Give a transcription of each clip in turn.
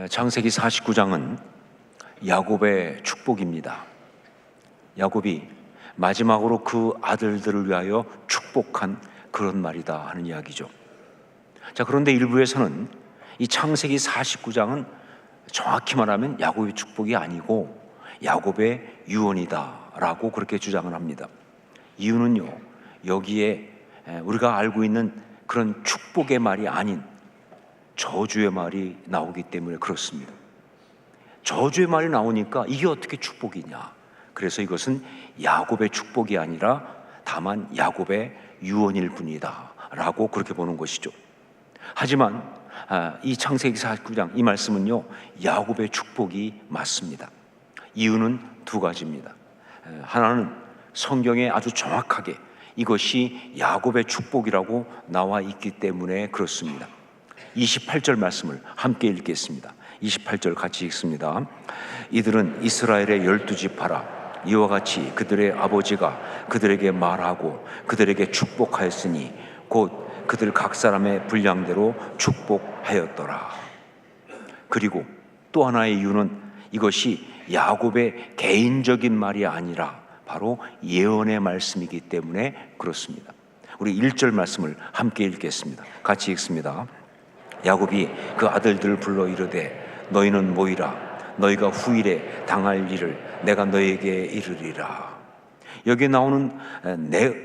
창세기 49장은 야곱의 축복입니다. 야곱이 마지막으로 그 아들들을 위하여 축복한 그런 말이다 하는 이야기죠. 자, 그런데 일부에서는 이 창세기 49장은 정확히 말하면 야곱의 축복이 아니고 야곱의 유언이다 라고 그렇게 주장을 합니다. 이유는요, 여기에 우리가 알고 있는 그런 축복의 말이 아닌 저주의 말이 나오기 때문에 그렇습니다. 저주의 말이 나오니까 이게 어떻게 축복이냐? 그래서 이것은 야곱의 축복이 아니라 다만 야곱의 유언일 뿐이다 라고 그렇게 보는 것이죠. 하지만 이 창세기 49장 이 말씀은요, 야곱의 축복이 맞습니다. 이유는 두 가지입니다. 하나는 성경에 아주 정확하게 이것이 야곱의 축복이라고 나와 있기 때문에 그렇습니다. 28절 말씀을 함께 읽겠습니다. 28절 같이 읽습니다. 이들은 이스라엘의 12지파라. 이와 같이 그들의 아버지가 그들에게 말하고 그들에게 축복하였으니 곧 그들 각 사람의 분량대로 축복하였더라. 그리고 또 하나의 이유는 이것이 야곱의 개인적인 말이 아니라 바로 예언의 말씀이기 때문에 그렇습니다. 우리 1절 말씀을 함께 읽겠습니다. 같이 읽습니다. 야곱이 그 아들들을 불러 이르되 너희는 모이라. 너희가 후일에 당할 일을 내가 너희에게 이르리라. 여기에 나오는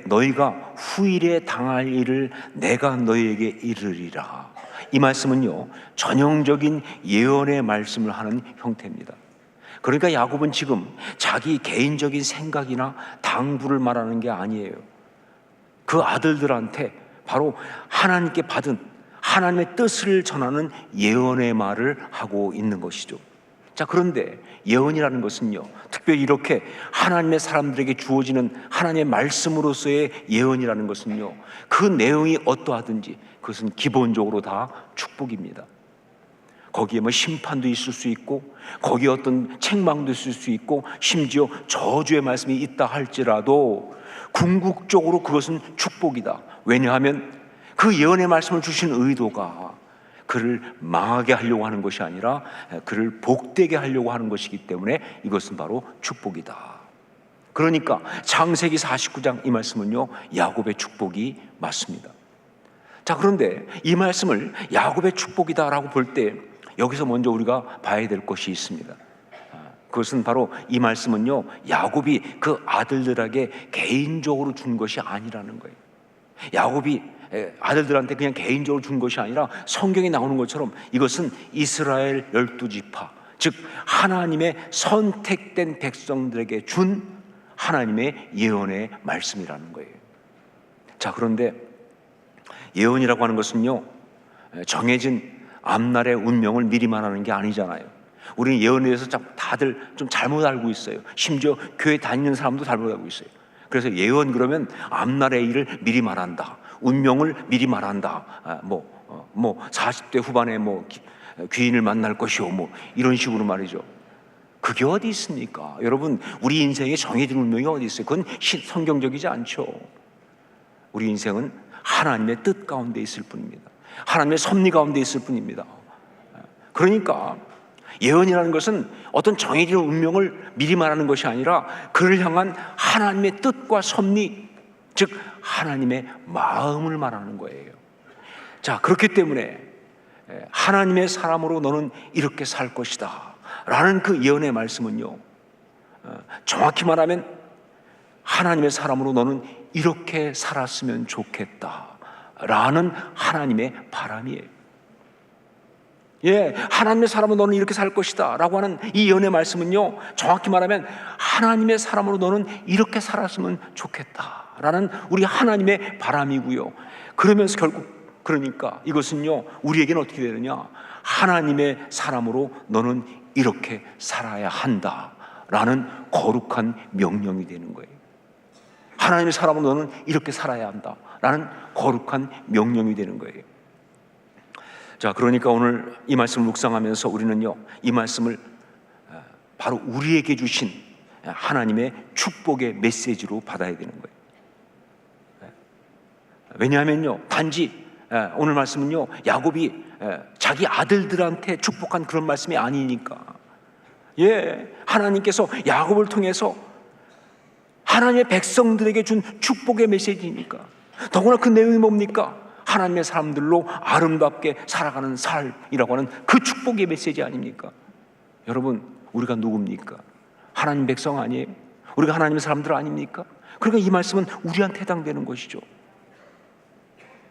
너희가 후일에 당할 일을 내가 너희에게 이르리라, 이 말씀은요, 전형적인 예언의 말씀을 하는 형태입니다. 그러니까 야곱은 지금 자기 개인적인 생각이나 당부를 말하는 게 아니에요. 그 아들들한테 바로 하나님께 받은 하나님의 뜻을 전하는 예언의 말을 하고 있는 것이죠. 자, 그런데 예언이라는 것은요, 특별히 이렇게 하나님의 사람들에게 주어지는 하나님의 말씀으로서의 예언이라는 것은요, 그 내용이 어떠하든지 그것은 기본적으로 다 축복입니다. 거기에 뭐 심판도 있을 수 있고 거기에 어떤 책망도 있을 수 있고 심지어 저주의 말씀이 있다 할지라도 궁극적으로 그것은 축복이다. 왜냐하면 그 예언의 말씀을 주신 의도가 그를 망하게 하려고 하는 것이 아니라 그를 복되게 하려고 하는 것이기 때문에 이것은 바로 축복이다. 그러니까 창세기 49장 이 말씀은요, 야곱의 축복이 맞습니다. 자, 그런데 이 말씀을 야곱의 축복이다라고 볼 때 여기서 먼저 우리가 봐야 될 것이 있습니다. 그것은 바로 이 말씀은요, 야곱이 그 아들들에게 개인적으로 준 것이 아니라는 거예요. 야곱이 아들들한테 그냥 개인적으로 준 것이 아니라 성경에 나오는 것처럼 이것은 이스라엘 12지파, 즉 하나님의 선택된 백성들에게 준 하나님의 예언의 말씀이라는 거예요. 자, 그런데 예언이라고 하는 것은요, 정해진 앞날의 운명을 미리 말하는 게 아니잖아요. 우리는 예언에 대해서 다들 좀 잘못 알고 있어요. 심지어 교회 다니는 사람도 잘못 알고 있어요. 그래서 예언 그러면 앞날의 일을 미리 말한다, 운명을 미리 말한다, 40대 후반에 귀인을 만날 것이요, 이런 식으로 말이죠. 그게 어디 있습니까? 여러분, 우리 인생에 정해진 운명이 어디 있어요? 그건 성경적이지 않죠. 우리 인생은 하나님의 뜻 가운데 있을 뿐입니다. 하나님의 섭리 가운데 있을 뿐입니다. 그러니까 예언이라는 것은 어떤 정해진 운명을 미리 말하는 것이 아니라 그를 향한 하나님의 뜻과 섭리, 즉 하나님의 마음을 말하는 거예요. 자, 그렇기 때문에 하나님의 사람으로 너는 이렇게 살 것이다 라는 그 예언의 말씀은요, 정확히 말하면 하나님의 사람으로 너는 이렇게 살았으면 좋겠다 라는 하나님의 바람이에요. 예, 하나님의 사람으로 너는 이렇게 살 것이다 라고 하는 이 예언의 말씀은요, 정확히 말하면 하나님의 사람으로 너는 이렇게 살았으면 좋겠다 라는 우리 하나님의 바람이고요. 그러면서 결국 그러니까 이것은요, 우리에게는 어떻게 되느냐, 하나님의 사람으로 너는 이렇게 살아야 한다 라는 거룩한 명령이 되는 거예요. 하나님의 사람으로 너는 이렇게 살아야 한다 라는 거룩한 명령이 되는 거예요. 자, 그러니까 오늘 이 말씀을 묵상하면서 우리는요, 이 말씀을 바로 우리에게 주신 하나님의 축복의 메시지로 받아야 되는 거예요. 왜냐하면요, 단지 오늘 말씀은요, 야곱이 자기 아들들한테 축복한 그런 말씀이 아니니까. 하나님께서 야곱을 통해서 하나님의 백성들에게 준 축복의 메시지니까. 더구나 그 내용이 뭡니까? 하나님의 사람들로 아름답게 살아가는 삶이라고 하는 그 축복의 메시지 아닙니까? 여러분, 우리가 누굽니까? 하나님 백성 아니에요? 우리가 하나님의 사람들 아닙니까? 그러니까 이 말씀은 우리한테 해당되는 것이죠.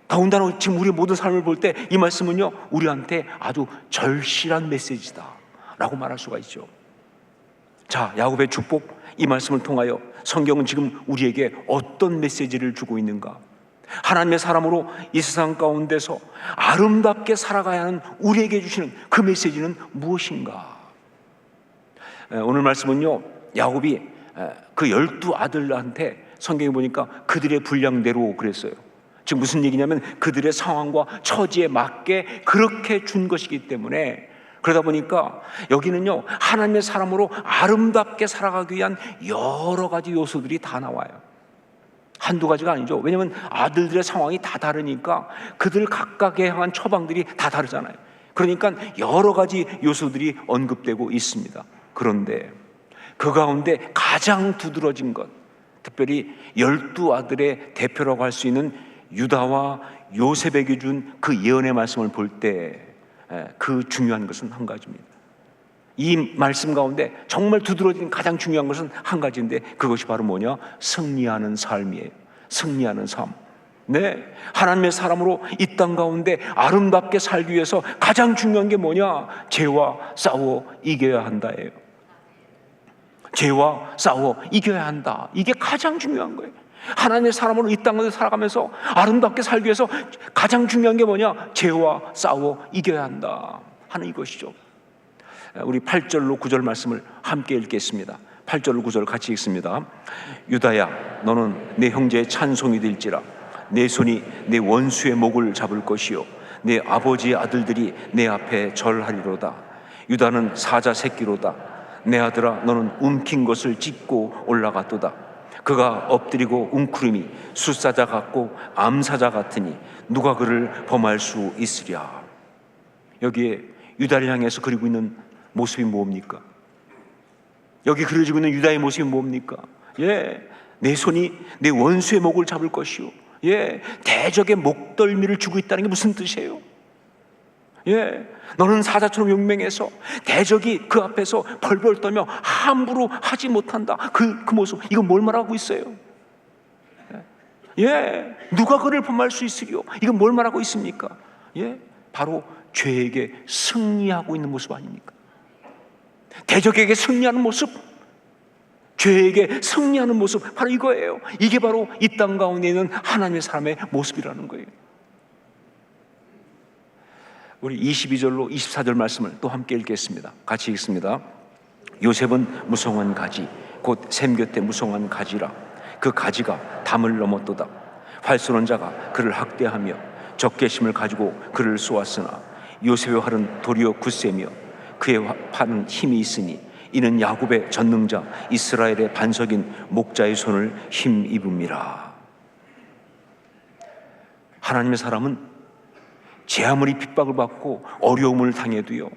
더군다나 지금 우리의 모든 삶을 볼 때 이 말씀은요, 우리한테 아주 절실한 메시지다 라고 말할 수가 있죠. 자, 야곱의 축복, 이 말씀을 통하여 성경은 지금 우리에게 어떤 메시지를 주고 있는가? 하나님의 사람으로 이 세상 가운데서 아름답게 살아가야 하는 우리에게 주시는 그 메시지는 무엇인가? 오늘 말씀은요, 야곱이 그 12 아들한테 성경에 보니까 그들의 분량대로 그랬어요. 지금 무슨 얘기냐면 그들의 상황과 처지에 맞게 그렇게 준 것이기 때문에, 그러다 보니까 여기는요, 하나님의 사람으로 아름답게 살아가기 위한 여러 가지 요소들이 다 나와요. 한두 가지가 아니죠. 왜냐하면 아들들의 상황이 다 다르니까 그들 각각에 향한 처방들이 다 다르잖아요. 그러니까 여러 가지 요소들이 언급되고 있습니다. 그런데 그 가운데 가장 두드러진 것, 특별히 12 아들의 대표라고 할 수 있는 유다와 요셉에게 준 그 예언의 말씀을 볼 때 그 중요한 것은 한 가지입니다. 이 말씀 가운데 정말 두드러진 가장 중요한 것은 한 가지인데, 그것이 바로 뭐냐? 승리하는 삶이에요. 승리하는 삶. 하나님의 사람으로 이 땅 가운데 아름답게 살기 위해서 가장 중요한 게 뭐냐? 죄와 싸워 이겨야 한다예요. 죄와 싸워 이겨야 한다. 이게 가장 중요한 거예요. 하나님의 사람으로 이 땅을 살아가면서 아름답게 살기 위해서 가장 중요한 게 뭐냐? 죄와 싸워 이겨야 한다 하는 이것이죠. 우리 8절로 9절 말씀을 함께 읽겠습니다. 8절로 9절 같이 읽습니다. 유다야, 너는 내 형제의 찬송이 될지라. 내 손이 내 원수의 목을 잡을 것이요 내 아버지의 아들들이 내 앞에 절하리로다. 유다는 사자 새끼로다. 내 아들아, 너는 움킨 것을 찢고 올라갔도다. 그가 엎드리고 웅크림이 숫사자 같고 암사자 같으니 누가 그를 범할 수 있으랴. 여기에 유다를 향해서 그리고 있는 모습이 뭡니까? 여기 그려지고 있는 유다의 모습이 뭡니까? 내 손이 내 원수의 목을 잡을 것이요 대적의 목덜미를 주고 있다는 게 무슨 뜻이에요? 너는 사자처럼 용맹해서 대적이 그 앞에서 벌벌 떨며 함부로 하지 못한다. 그 모습, 이건 뭘 말하고 있어요? 누가 그를 범할 수 있으리요? 이건 뭘 말하고 있습니까? 바로 죄에게 승리하고 있는 모습 아닙니까? 대적에게 승리하는 모습, 죄에게 승리하는 모습, 바로 이거예요. 이게 바로 이 땅 가운데 있는 하나님의 사람의 모습이라는 거예요. 우리 22절로 24절 말씀을 또 함께 읽겠습니다. 같이 읽습니다. 요셉은 무성한 가지, 곧 샘 곁에 무성한 가지라. 그 가지가 담을 넘었도다. 활 쏘는 자가 그를 학대하며 적개심을 가지고 그를 쏘았으나 요셉의 활은 도리어 굳세며 그의 팔은 힘이 있으니 이는 야곱의 전능자 이스라엘의 반석인 목자의 손을 힘입음이라. 하나님의 사람은 제 아무리 핍박을 받고 어려움을 당해도요,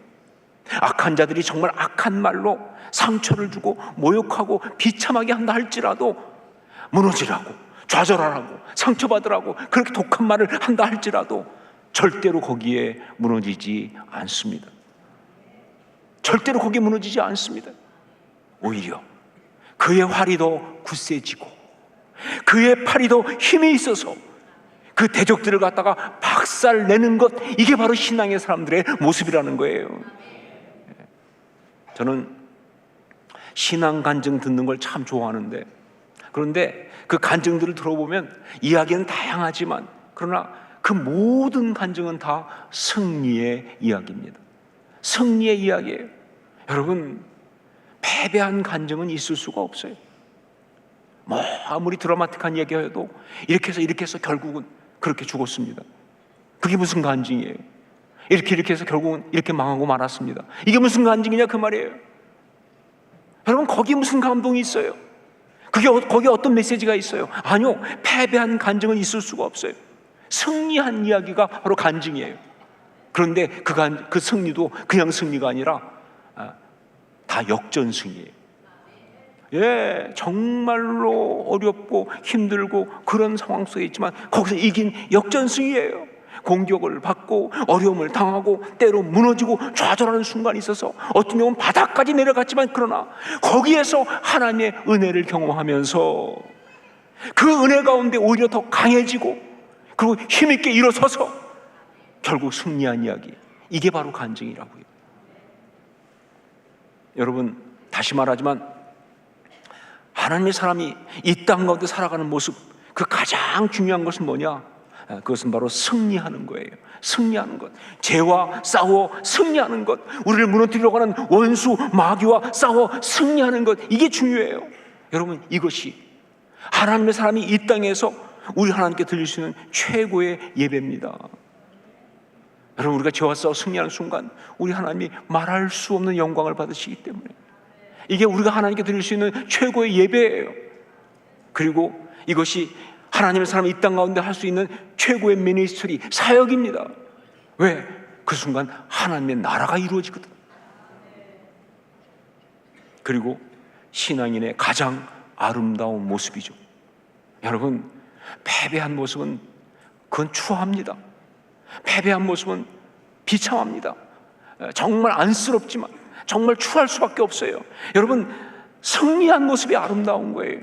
악한 자들이 정말 악한 말로 상처를 주고 모욕하고 비참하게 한다 할지라도 무너지라고, 좌절하라고, 상처받으라고 그렇게 독한 말을 한다 할지라도 절대로 거기에 무너지지 않습니다. 절대로 거기에 무너지지 않습니다. 오히려 그의 활이 더 굳세지고 그의 팔이 더 힘이 있어서 그 대적들을 갖다가 박살내는 것, 이게 바로 신앙의 사람들의 모습이라는 거예요. 저는 신앙 간증 듣는 걸 참 좋아하는데, 그런데 그 간증들을 들어보면 이야기는 다양하지만 그러나 그 모든 간증은 다 승리의 이야기입니다. 승리의 이야기예요. 여러분, 패배한 간증은 있을 수가 없어요. 뭐 아무리 드라마틱한 얘기해도 이렇게 해서 결국은 그렇게 죽었습니다. 그게 무슨 간증이에요? 이렇게 해서 결국은 이렇게 망하고 말았습니다. 이게 무슨 간증이냐 그 말이에요. 여러분, 거기에 무슨 감동이 있어요? 거기에 어떤 메시지가 있어요? 아니요, 패배한 간증은 있을 수가 없어요. 승리한 이야기가 바로 간증이에요. 그런데 그 승리도 그냥 승리가 아니라 다 역전승이에요. 예, 정말로 어렵고 힘들고 그런 상황 속에 있지만 거기서 이긴 역전승이에요. 공격을 받고 어려움을 당하고 때로 무너지고 좌절하는 순간이 있어서 어떤 경우는 바닥까지 내려갔지만 그러나 거기에서 하나님의 은혜를 경험하면서 그 은혜 가운데 오히려 더 강해지고 그리고 힘있게 일어서서 결국 승리한 이야기, 이게 바로 간증이라고요. 여러분, 다시 말하지만 하나님의 사람이 이 땅 가운데 살아가는 모습, 그 가장 중요한 것은 뭐냐? 그것은 바로 승리하는 거예요. 승리하는 것, 죄와 싸워 승리하는 것, 우리를 무너뜨리려고 하는 원수 마귀와 싸워 승리하는 것, 이게 중요해요. 여러분, 이것이 하나님의 사람이 이 땅에서 우리 하나님께 드릴 수 있는 최고의 예배입니다. 여러분, 우리가 죄와 싸워 승리하는 순간 우리 하나님이 말할 수 없는 영광을 받으시기 때문에 이게 우리가 하나님께 드릴 수 있는 최고의 예배예요. 그리고 이것이 하나님의 사람이 이 땅 가운데 할 수 있는 최고의 미니스트리, 사역입니다. 왜? 그 순간 하나님의 나라가 이루어지거든. 그리고 신앙인의 가장 아름다운 모습이죠. 여러분, 패배한 모습은 그건 추합니다. 패배한 모습은 비참합니다. 정말 안쓰럽지만 정말 추할 수밖에 없어요. 여러분, 승리한 모습이 아름다운 거예요.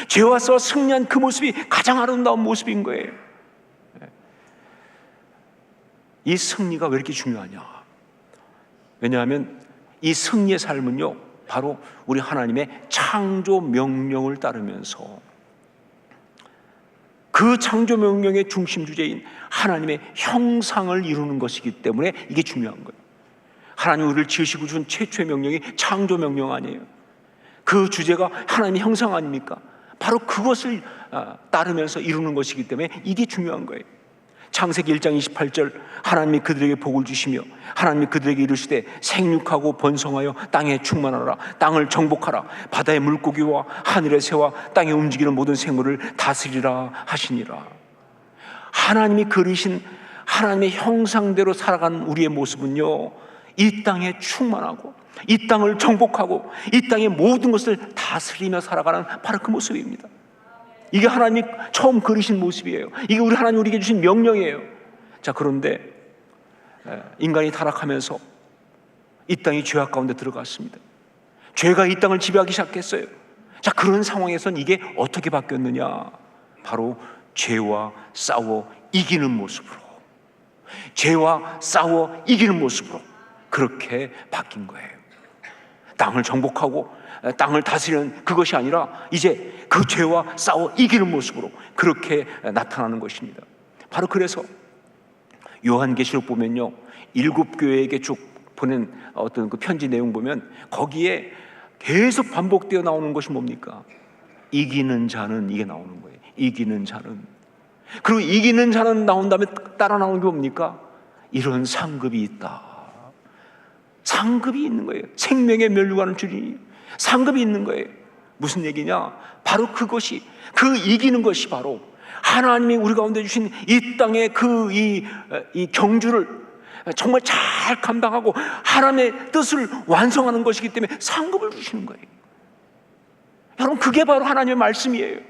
죄와 싸워 승리한 그 모습이 가장 아름다운 모습인 거예요. 이 승리가 왜 이렇게 중요하냐? 왜냐하면 이 승리의 삶은요, 바로 우리 하나님의 창조 명령을 따르면서 그 창조 명령의 중심 주제인 하나님의 형상을 이루는 것이기 때문에 이게 중요한 거예요. 하나님 우리를 지으시고 준 최초의 명령이 창조 명령 아니에요. 그 주제가 하나님의 형상 아닙니까? 바로 그것을 따르면서 이루는 것이기 때문에 이게 중요한 거예요. 창세기 1장 28절, 하나님이 그들에게 복을 주시며 하나님이 그들에게 이르시되 생육하고 번성하여 땅에 충만하라, 땅을 정복하라, 바다의 물고기와 하늘의 새와 땅에 움직이는 모든 생물을 다스리라 하시니라. 하나님이 그리신 하나님의 형상대로 살아가는 우리의 모습은요, 이 땅에 충만하고 이 땅을 정복하고 이 땅의 모든 것을 다스리며 살아가는 바로 그 모습입니다. 이게 하나님이 처음 그리신 모습이에요. 이게 우리 하나님 우리에게 주신 명령이에요. 자, 그런데 인간이 타락하면서 이 땅이 죄악 가운데 들어갔습니다. 죄가 이 땅을 지배하기 시작했어요. 자, 그런 상황에선 이게 어떻게 바뀌었느냐? 바로 죄와 싸워 이기는 모습으로, 죄와 싸워 이기는 모습으로 그렇게 바뀐 거예요. 땅을 정복하고 땅을 다스리는 그것이 아니라 이제 그 죄와 싸워 이기는 모습으로 그렇게 나타나는 것입니다. 바로 그래서 요한계시록 보면요, 7교회에게 쭉 보낸 어떤 그 편지 내용 보면 거기에 계속 반복되어 나오는 것이 뭡니까? 이기는 자는, 이게 나오는 거예요. 이기는 자는. 그리고 이기는 자는 나온 다음에 따라 나오는 게 뭡니까? 이런 상급이 있다. 상급이 있는 거예요. 생명의 멸류관을 주리니 상급이 있는 거예요. 무슨 얘기냐? 바로 그것이, 그 이기는 것이 바로 하나님이 우리 가운데 주신 이 땅의 이 경주를 정말 잘 감당하고 하나님의 뜻을 완성하는 것이기 때문에 상급을 주시는 거예요. 여러분, 그게 바로 하나님의 말씀이에요.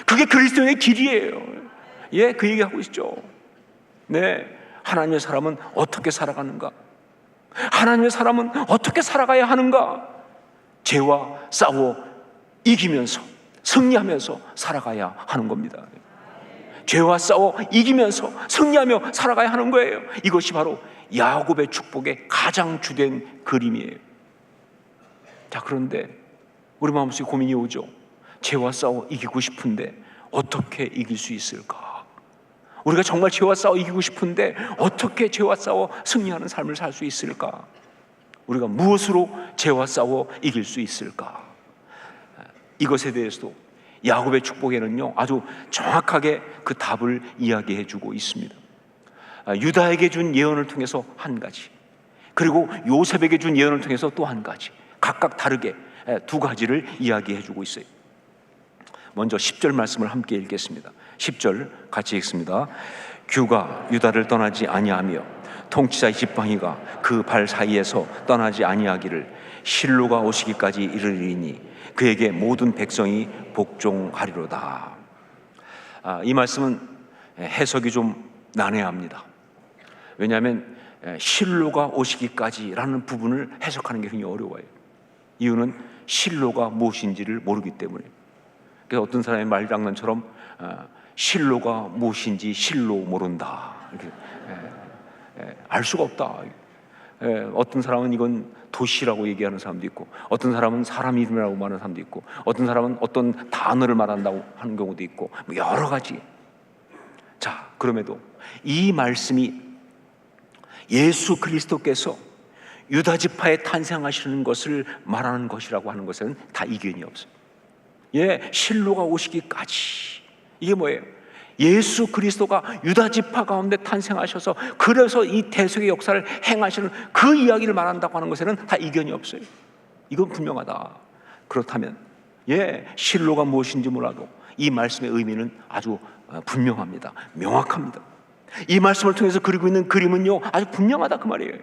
그게 그리스도의 길이에요. 예, 그 얘기하고 있죠. 네, 하나님의 사람은 어떻게 살아가는가? 하나님의 사람은 어떻게 살아가야 하는가? 죄와 싸워 이기면서, 승리하면서 살아가야 하는 겁니다. 죄와 싸워 이기면서 승리하며 살아가야 하는 거예요. 이것이 바로 야곱의 축복의 가장 주된 그림이에요. 자, 그런데 우리 마음속에 고민이 오죠. 죄와 싸워 이기고 싶은데 어떻게 이길 수 있을까? 우리가 정말 죄와 싸워 이기고 싶은데 어떻게 죄와 싸워 승리하는 삶을 살 수 있을까? 우리가 무엇으로 죄와 싸워 이길 수 있을까? 이것에 대해서도 야곱의 축복에는요, 아주 정확하게 그 답을 이야기해 주고 있습니다. 유다에게 준 예언을 통해서 한 가지, 그리고 요셉에게 준 예언을 통해서 또 한 가지, 각각 다르게 두 가지를 이야기해 주고 있어요. 먼저 10절 말씀을 함께 읽겠습니다. 10절 같이 읽습니다. 규가 유다를 떠나지 아니하며 통치자의 지팡이가 그 발 사이에서 떠나지 아니하기를 실로가 오시기까지 이르리니 그에게 모든 백성이 복종하리로다. 이 말씀은 해석이 좀 난해합니다. 왜냐하면 실로가 오시기까지라는 부분을 해석하는 게 굉장히 어려워요. 이유는 실로가 무엇인지를 모르기 때문에. 그래서 어떤 사람의 말장난처럼 실로가 무엇인지 실로 모른다, 이렇게 알 수가 없다. 어떤 사람은 이건 도시라고 얘기하는 사람도 있고, 어떤 사람은 사람 이름이라고 말하는 사람도 있고, 어떤 사람은 어떤 단어를 말한다고 하는 경우도 있고, 여러 가지. 자, 그럼에도 이 말씀이 예수 그리스도께서 유다 지파에 탄생하시는 것을 말하는 것이라고 하는 것에는 다 이견이 없어요. 실로가 오시기까지. 이게 뭐예요? 예수 그리스도가 유다 지파 가운데 탄생하셔서 그래서 이 대속의 역사를 행하시는 그 이야기를 말한다고 하는 것에는 다 이견이 없어요. 이건 분명하다. 그렇다면 실로가 무엇인지 몰라도 이 말씀의 의미는 아주 분명합니다. 명확합니다. 이 말씀을 통해서 그리고 있는 그림은요, 아주 분명하다, 그 말이에요.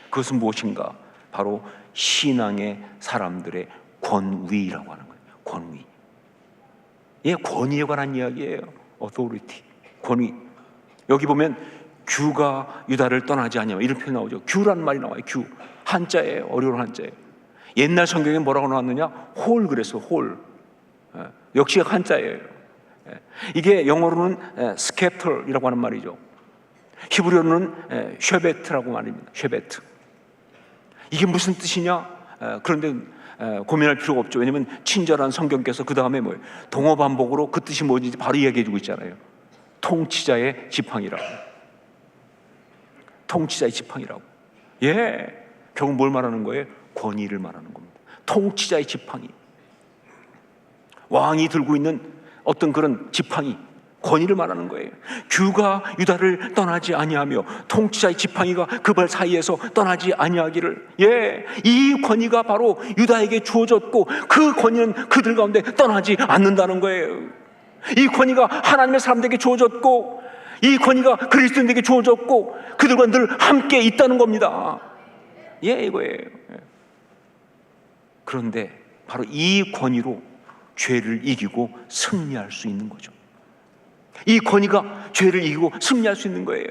그것은 무엇인가? 바로 신앙의 사람들의 권위라고 하는 거예요. 권위. 권위에 관한 이야기예요. authority, 권위. 여기 보면 규가 유다를 떠나지 아니하며 이런 표현 나오죠. 규라는 말이 나와요. 규, 한자예요. 어려운 한자예요. 옛날 성경에 뭐라고 나왔느냐? 홀 그랬어. 홀. 역시 한자예요. 이게 영어로는 스캡털이라고 하는 말이죠. 히브리어로는 쉐베트라고 말입니다. 쉐베트. 이게 무슨 뜻이냐? 그런데 고민할 필요가 없죠. 왜냐하면 친절한 성경께서 그 다음에 뭐예요? 동어 반복으로 그 뜻이 뭔지 바로 이야기해주고 있잖아요. 통치자의 지팡이라고. 통치자의 지팡이라고. 결국 뭘 말하는 거예요? 권위를 말하는 겁니다. 통치자의 지팡이. 왕이 들고 있는 어떤 그런 지팡이, 권위를 말하는 거예요. 규가 유다를 떠나지 아니하며 통치자의 지팡이가 그 발 사이에서 떠나지 아니하기를. 이 권위가 바로 유다에게 주어졌고 그 권위는 그들 가운데 떠나지 않는다는 거예요. 이 권위가 하나님의 사람들에게 주어졌고 이 권위가 그리스도인에게 주어졌고 그들과 늘 함께 있다는 겁니다. 이거예요. 그런데 바로 이 권위로 죄를 이기고 승리할 수 있는 거죠. 이 권위가 죄를 이기고 승리할 수 있는 거예요.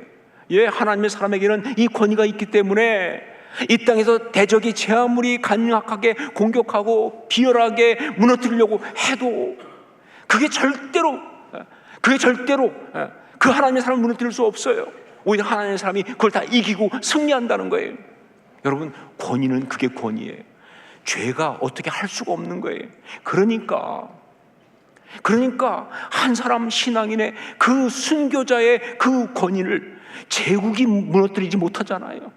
하나님의 사람에게는 이 권위가 있기 때문에 이 땅에서 대적이 제 아무리 강력하게 공격하고 비열하게 무너뜨리려고 해도 그게 절대로 그 하나님의 사람을 무너뜨릴 수 없어요. 오히려 하나님의 사람이 그걸 다 이기고 승리한다는 거예요. 여러분, 권위는 그게 권위예요. 죄가 어떻게 할 수가 없는 거예요. 그러니까 한 사람 신앙인의 그 순교자의 그 권위를 제국이 무너뜨리지 못하잖아요.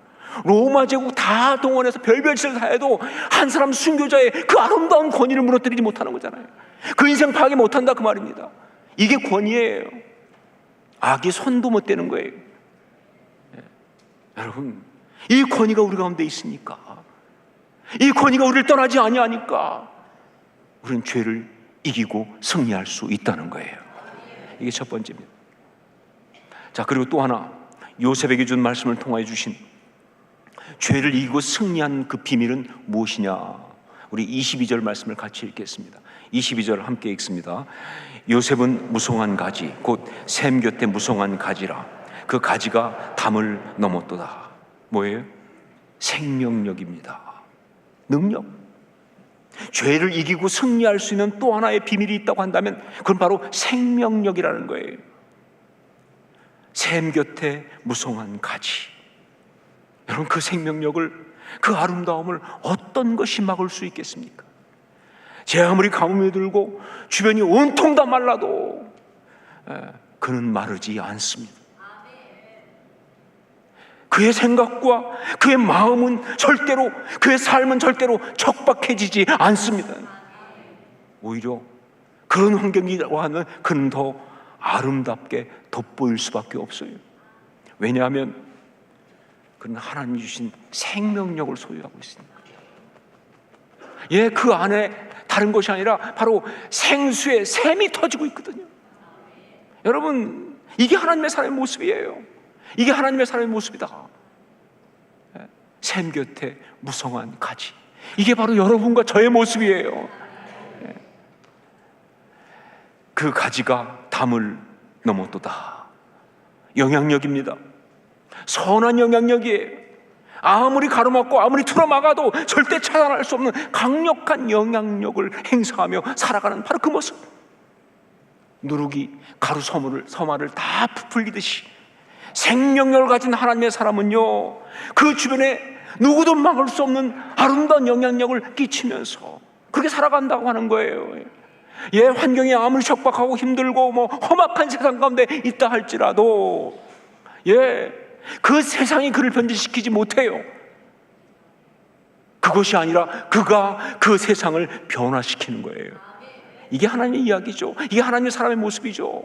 로마 제국 다 동원해서 별별 짓을 다 해도 한 사람 순교자의 그 아름다운 권위를 무너뜨리지 못하는 거잖아요. 그 인생 파괴 못한다, 그 말입니다. 이게 권위예요. 악이 손도 못 대는 거예요. 여러분, 이 권위가 우리 가운데 있으니까, 이 권위가 우리를 떠나지 아니하니까 우리는 죄를 이기고 승리할 수 있다는 거예요. 이게 첫 번째입니다. 자, 그리고 또 하나, 요셉에게 준 말씀을 통하여 주신 죄를 이기고 승리한 그 비밀은 무엇이냐? 우리 22절 말씀을 같이 읽겠습니다. 22절 함께 읽습니다. 요셉은 무성한 가지, 곧 샘 곁에 무성한 가지라. 그 가지가 담을 넘었도다. 뭐예요? 생명력입니다. 능력. 죄를 이기고 승리할 수 있는 또 하나의 비밀이 있다고 한다면 그건 바로 생명력이라는 거예요. 샘 곁에 무성한 가지. 여러분, 그 생명력을, 그 아름다움을 어떤 것이 막을 수 있겠습니까? 제 아무리 가뭄이 들고 주변이 온통 다 말라도 그는 마르지 않습니다. 그의 생각과 그의 마음은 절대로, 그의 삶은 절대로 척박해지지 않습니다. 오히려 그런 환경이라고 하면 그는 더 아름답게 돋보일 수밖에 없어요. 왜냐하면 그는 하나님이 주신 생명력을 소유하고 있습니다. 그 안에 다른 것이 아니라 바로 생수의 샘이 터지고 있거든요. 여러분, 이게 하나님의 사람의 모습이에요. 이게 하나님의 사람의 모습이다. 샘 곁에 무성한 가지, 이게 바로 여러분과 저의 모습이에요. 그 가지가 담을 넘어도다. 영향력입니다. 선한 영향력이에요. 아무리 가로막고 아무리 틀어막아도 절대 차단할 수 없는 강력한 영향력을 행사하며 살아가는 바로 그 모습. 누룩이 가루 서마를 다 부풀리듯이 생명력을 가진 하나님의 사람은요, 그 주변에 누구도 막을 수 없는 아름다운 영향력을 끼치면서 그렇게 살아간다고 하는 거예요. 환경이 아무리 척박하고 힘들고 험악한 세상 가운데 있다 할지라도 그 세상이 그를 변질시키지 못해요. 그것이 아니라 그가 그 세상을 변화시키는 거예요. 이게 하나님의 이야기죠. 이게 하나님의 사람의 모습이죠.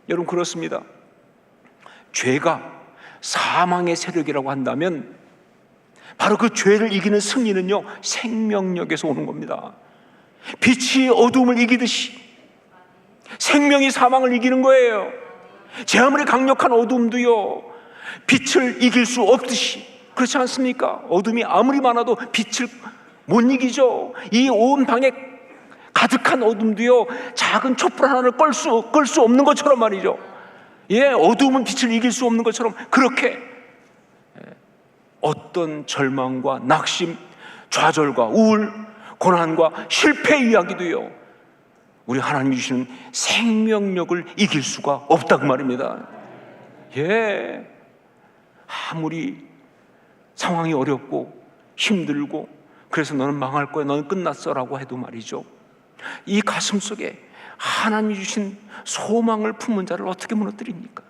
여러분, 그렇습니다. 죄가 사망의 세력이라고 한다면 바로 그 죄를 이기는 승리는요, 생명력에서 오는 겁니다. 빛이 어둠을 이기듯이 생명이 사망을 이기는 거예요. 제 아무리 강력한 어둠도요, 빛을 이길 수 없듯이, 그렇지 않습니까? 어둠이 아무리 많아도 빛을 못 이기죠. 이 온 방에 가득한 어둠도요, 작은 촛불 하나를 끌 수 없는 것처럼 말이죠. 어둠은 빛을 이길 수 없는 것처럼, 그렇게 어떤 절망과 낙심, 좌절과 우울, 고난과 실패 이야기도요, 우리 하나님이 주시는 생명력을 이길 수가 없다고 말입니다. 아무리 상황이 어렵고 힘들고 그래서 너는 망할 거야, 너는 끝났어라고 해도 말이죠, 이 가슴 속에 하나님이 주신 소망을 품은 자를 어떻게 무너뜨립니까?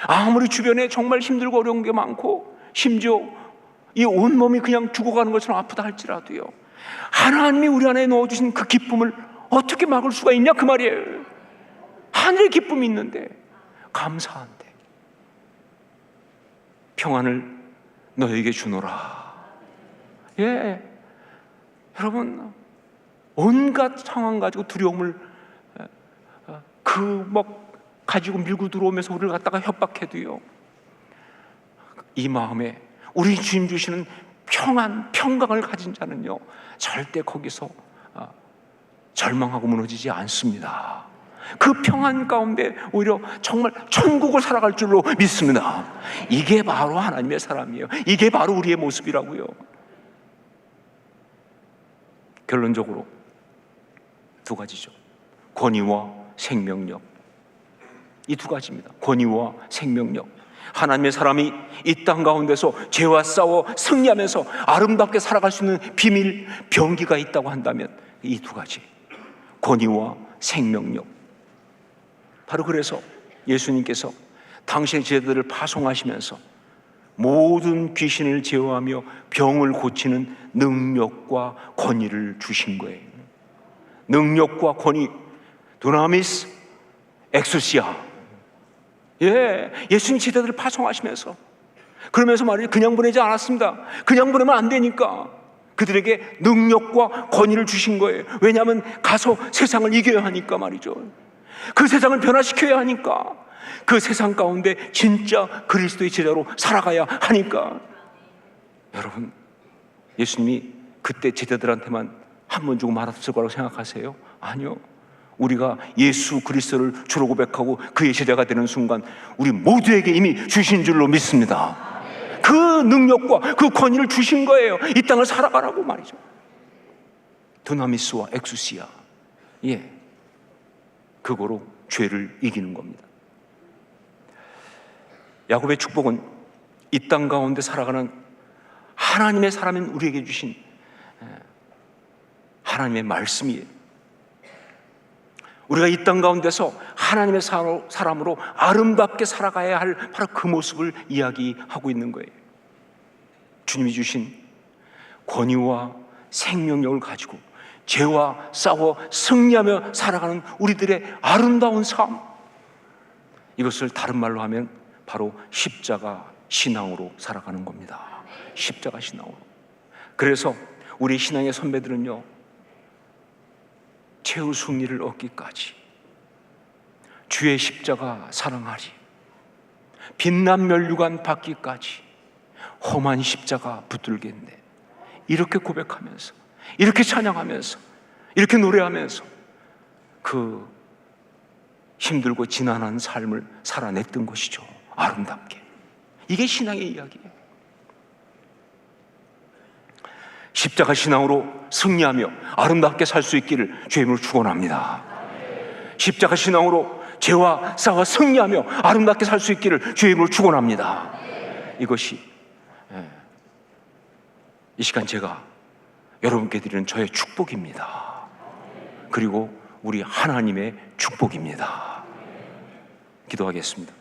아무리 주변에 정말 힘들고 어려운 게 많고 심지어 이 온몸이 그냥 죽어가는 것처럼 아프다 할지라도요, 하나님이 우리 안에 넣어주신 그 기쁨을 어떻게 막을 수가 있냐 그 말이에요. 하늘의 기쁨이 있는데, 감사한데, 평안을 너에게 주노라. 여러분, 온갖 상황 가지고 두려움을 가지고 밀고 들어오면서 우리를 갖다가 협박해도요, 이 마음에 우리 주님 주시는 평강을 가진 자는요, 절대 거기서 절망하고 무너지지 않습니다. 그 평안 가운데 오히려 정말 천국을 살아갈 줄로 믿습니다. 이게 바로 하나님의 사람이에요. 이게 바로 우리의 모습이라고요. 결론적으로 두 가지죠. 권위와 생명력. 이 두 가지입니다. 권위와 생명력. 하나님의 사람이 이 땅 가운데서 죄와 싸워 승리하면서 아름답게 살아갈 수 있는 비밀 병기가 있다고 한다면 이 두 가지, 권위와 생명력. 바로 그래서 예수님께서 당신의 제자들을 파송하시면서 모든 귀신을 제어하며 병을 고치는 능력과 권위를 주신 거예요. 능력과 권위, 두나미스 엑소시아. 예수님 제자들을 파송하시면서, 그러면서 말이죠, 그냥 보내지 않았습니다. 그냥 보내면 안 되니까 그들에게 능력과 권위를 주신 거예요. 왜냐하면 가서 세상을 이겨야 하니까 말이죠. 그 세상을 변화시켜야 하니까, 그 세상 가운데 진짜 그리스도의 제자로 살아가야 하니까. 여러분, 예수님이 그때 제자들한테만 한 번 주고 말았을 거라고 생각하세요? 아니요. 우리가 예수 그리스도를 주로 고백하고 그의 제자가 되는 순간 우리 모두에게 이미 주신 줄로 믿습니다. 그 능력과 그 권위를 주신 거예요. 이 땅을 살아가라고 말이죠. 두나미스와 엑수시아. 그거로 죄를 이기는 겁니다. 야곱의 축복은 이 땅 가운데 살아가는 하나님의 사람인 우리에게 주신 하나님의 말씀이에요. 우리가 이 땅 가운데서 하나님의 사람으로 아름답게 살아가야 할 바로 그 모습을 이야기하고 있는 거예요. 주님이 주신 권위와 생명력을 가지고 죄와 싸워 승리하며 살아가는 우리들의 아름다운 삶, 이것을 다른 말로 하면 바로 십자가 신앙으로 살아가는 겁니다. 십자가 신앙으로. 그래서 우리 신앙의 선배들은요, 최후 승리를 얻기까지 주의 십자가 사랑하리, 빛난 면류관 받기까지 험한 십자가 붙들겠네. 이렇게 고백하면서, 이렇게 찬양하면서, 이렇게 노래하면서 그 힘들고 지난한 삶을 살아냈던 것이죠. 아름답게. 이게 신앙의 이야기예요. 십자가 신앙으로 승리하며 아름답게 살 수 있기를 주의 이름으로 축원합니다. 십자가 신앙으로 죄와 싸워 승리하며 아름답게 살 수 있기를 주의 이름으로 축원합니다. 이것이 이 시간 제가 여러분께 드리는 저의 축복입니다. 그리고 우리 하나님의 축복입니다. 기도하겠습니다.